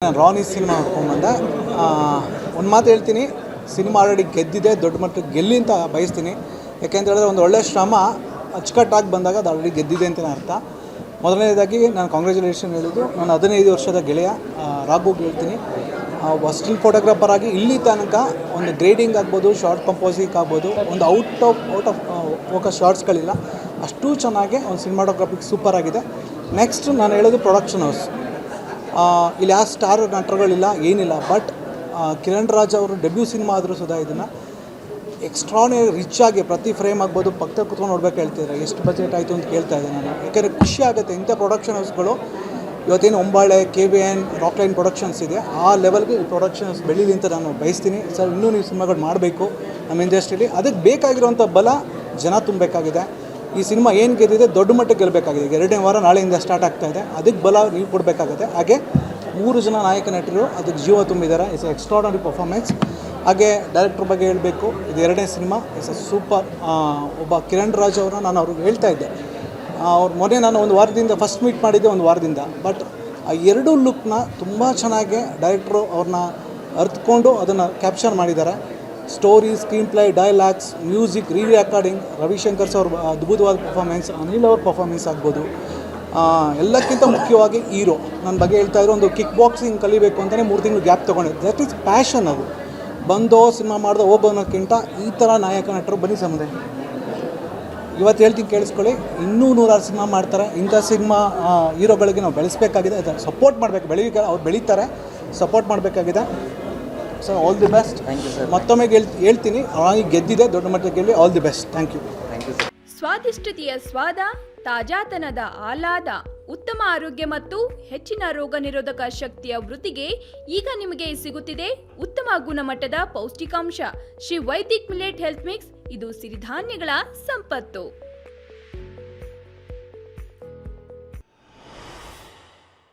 ನಾನು ರಾನಿ ಸಿನಿಮಾ ನೋಡ್ಕೊಂಡ್ಬಂದೆ. ಒಂದು ಮಾತು ಹೇಳ್ತೀನಿ, ಸಿನಿಮಾ ಆಲ್ರೆಡಿ ಗೆದ್ದಿದೆ, ದೊಡ್ಡ ಮಟ್ಟಕ್ಕೆ ಗೆಲ್ಲಿ ಅಂತ ಬಯಸ್ತೀನಿ. ಯಾಕೆಂತ ಹೇಳಿದ್ರೆ ಒಂದು ಒಳ್ಳೆಯ ಶ್ರಮ ಅಚ್ಚುಕಟ್ಟಾಗಿ ಬಂದಾಗ ಅದು ಆಲ್ರೆಡಿ ಗೆದ್ದಿದೆ ಅಂತಲೇ ಅರ್ಥ. ಮೊದಲನೇದಾಗಿ ನಾನು ಕಾಂಗ್ರ್ಯಾಚುಲೇಷನ್ ಹೇಳಿದ್ದು ನನ್ನ 15 ವರ್ಷದ ಗೆಳೆಯ ರಾಘುಗೆ ಹೇಳ್ತೀನಿ. ಸ್ಟಿಲ್ ಫೋಟೋಗ್ರಾಫರ್ ಆಗಿ ಇಲ್ಲಿ ತನಕ ಒಂದು ಗ್ರೇಡಿಂಗ್ ಆಗ್ಬೋದು, ಶಾರ್ಟ್ ಕಂಪೋಸಿಂಗ್ ಆಗ್ಬೋದು, ಒಂದು ಔಟ್ ಆಫ್ ಫೋಕಸ್ ಶಾರ್ಟ್ಸ್ಗಳಿಲ್ಲ. ಅಷ್ಟು ಚೆನ್ನಾಗಿ ಒಂದು ಸಿನಿಮಾಟೋಗ್ರಫಿಕ್ ಸೂಪರ್ ಆಗಿದೆ. ನೆಕ್ಸ್ಟ್ ನಾನು ಹೇಳೋದು ಪ್ರೊಡಕ್ಷನ್ ಹೌಸ್. ಇಲ್ಲಿ ಯಾವ ಸ್ಟಾರ್ ನಟರುಗಳಿಲ್ಲ, ಏನಿಲ್ಲ. ಬಟ್ ಕಿರಣ್ ರಾಜ್ ಅವರು ಡೆಬ್ಯೂ ಸಿನಿಮಾ ಆದರೂ ಸುಧಾ ಇದನ್ನು ಎಕ್ಸ್ಟ್ರಾರ್ಡಿನರಿ ರಿಚ್ ಆಗಿ ಪ್ರತಿ ಫ್ರೇಮ್ ಆಗ್ಬೋದು ಪಕ್ಕದಲ್ಲಿ ಕೂತ್ಕೊಂಡು ನೋಡ್ಬೇಕು ಹೇಳ್ತಿದ್ದಾರೆ. ಎಷ್ಟು ಬಜೆಟ್ ಆಯಿತು ಅಂತ ಕೇಳ್ತಾ ಇದ್ದೆ ನಾನು. ಯಾಕೆಂದರೆ ಖುಷಿ ಆಗುತ್ತೆ. ಇಂಥ ಪ್ರೊಡಕ್ಷನ್ ಹೌಸ್ಗಳು ಇವತ್ತೇನು ಒಂಬಾಳೆ, KBN, ರಾಕ್ಲೈನ್ ಪ್ರೊಡಕ್ಷನ್ಸ್ ಇದೆ, ಆ ಲೆವೆಲ್ಗೆ ಈ ಪ್ರೊಡಕ್ಷನ್ಸ್ ಬೆಳೀಲಿ ಅಂತ ನಾನು ಬಯಸ್ತೀನಿ. ಸರ್, ಇನ್ನೂ ನೀವು ಸಿನಿಮಾಗಳು ಮಾಡಬೇಕು ನಮ್ಮ ಇಂಡಸ್ಟ್ರಿಯಲ್ಲಿ. ಅದಕ್ಕೆ ಬೇಕಾಗಿರುವಂಥ ಬಲ ಜನ ತುಂಬಬೇಕಾಗಿದೆ. ಈ ಸಿನಿಮಾ ಏನು ಗೆದ್ದಿದೆ ದೊಡ್ಡ ಮಟ್ಟಕ್ಕೆ ಗೆಲ್ಲಬೇಕಾಗಿದೆ. 2ನೇ ವಾರ ನಾಳೆಯಿಂದ ಸ್ಟಾರ್ಟ್ ಆಗ್ತಾಯಿದೆ. ಅದಕ್ಕೆ ಬಲ ನೀವು ಕೊಡಬೇಕಾಗುತ್ತೆ. ಹಾಗೆ 3 ಜನ ನಾಯಕ ನಟರು ಅದಕ್ಕೆ ಜೀವ ತುಂಬಿದ್ದಾರೆ. It's extraordinary performance. ಹಾಗೆ ಡೈರೆಕ್ಟ್ರ್ ಬಗ್ಗೆ ಹೇಳಬೇಕು, ಇದು 2ನೇ ಸಿನಿಮಾ, ಇಟ್ಸ್ ಅ ಸೂಪರ್. ಒಬ್ಬ ಕಿರಣ್ ರಾಜ್ ಅವ್ರನ್ನ ನಾನು ಅವ್ರಿಗೆ ಹೇಳ್ತಾ ಇದ್ದೆ. ಅವ್ರು ಮೊನ್ನೆ ನಾನು ಒಂದು ವಾರದಿಂದ ಫಸ್ಟ್ ಮೀಟ್ ಮಾಡಿದ್ದೆ, ಒಂದು ವಾರದಿಂದ. ಬಟ್ ಆ 2 ಲುಕ್ನ ತುಂಬ ಚೆನ್ನಾಗಿ ಡೈರೆಕ್ಟ್ರು ಅವ್ರನ್ನ ಅರ್ಥಕೊಂಡು ಅದನ್ನು ಕ್ಯಾಪ್ಚರ್ ಮಾಡಿದ್ದಾರೆ. Story, screen play, dialogues, music, recording, Ravishankar ಅವ್ರ ಅದ್ಭುತವಾದ ಪರ್ಫಾರ್ಮೆನ್ಸ್, ಅನಿಲ್ ಅವ್ರ ಪರ್ಫಾರ್ಮೆನ್ಸ್ ಆಗ್ಬೋದು. ಎಲ್ಲಕ್ಕಿಂತ ಮುಖ್ಯವಾಗಿ ಹೀರೋ ನನ್ನ ಬಗ್ಗೆ ಹೇಳ್ತಾ ಇದ್ರು. ಒಂದು ಕಿಕ್ ಬಾಕ್ಸಿಂಗ್ ಕಲಿಬೇಕು ಅಂತಲೇ 3 ತಿಂಗಳು ಗ್ಯಾಪ್ ತೊಗೊಂಡಿದ್ದೆ. That is passion. ಅದು ಬಂದೋ ಸಿನಿಮಾ ಮಾಡ್ದೋ ಹೋಗೋನಕ್ಕಿಂತ ಈ ಥರ ನಾಯಕ ನಟರು ಬನ್ನಿ ಸಮುದಾಯ. ಇವತ್ತು ಹೇಳ್ತೀನಿ ಕೇಳಿಸ್ಕೊಳ್ಳಿ, ಇನ್ನೂ 106 ಸಿನಿಮಾ ಮಾಡ್ತಾರೆ. ಇಂಥ ಸಿನಿಮಾ ಹೀರೋಗಳಿಗೆ ನಾವು ಬೆಳೆಸಬೇಕಾಗಿದೆ. ಅದನ್ನು ಸಪೋರ್ಟ್ ಮಾಡಬೇಕು. ಅವ್ರು ಬೆಳೀತಾರೆ, ಸಪೋರ್ಟ್ ಮಾಡಬೇಕಾಗಿದೆ. Sir, all the best. Thank you sir. ಮತ್ತೊಮ್ಮೆ ಹೇಳ್ತೀನಿ, ಗೆದ್ದಿದೆ, ದೊಡ್ಡ ಮಟ್ಟಕ್ಕೆ ಗೆಲ್ಲಿ. All the best. Thank you. ಸ್ವಾದಿಷ್ಟತೆಯ ಸ್ವಾದ, ತಾಜಾತನದ ಆಹ್ಲಾದ, ಉತ್ತಮ ಆರೋಗ್ಯ ಮತ್ತು ಹೆಚ್ಚಿನ ರೋಗ ನಿರೋಧಕ ಶಕ್ತಿಯ ವೃದ್ಧಿಗೆ ಈಗ ನಿಮಗೆ ಸಿಗುತ್ತಿದೆ ಉತ್ತಮ ಗುಣಮಟ್ಟದ ಪೌಷ್ಟಿಕಾಂಶ. Shri Vaidik millet health mix. ಇದು ಸಿರಿಧಾನ್ಯಗಳ ಸಂಪತ್ತು.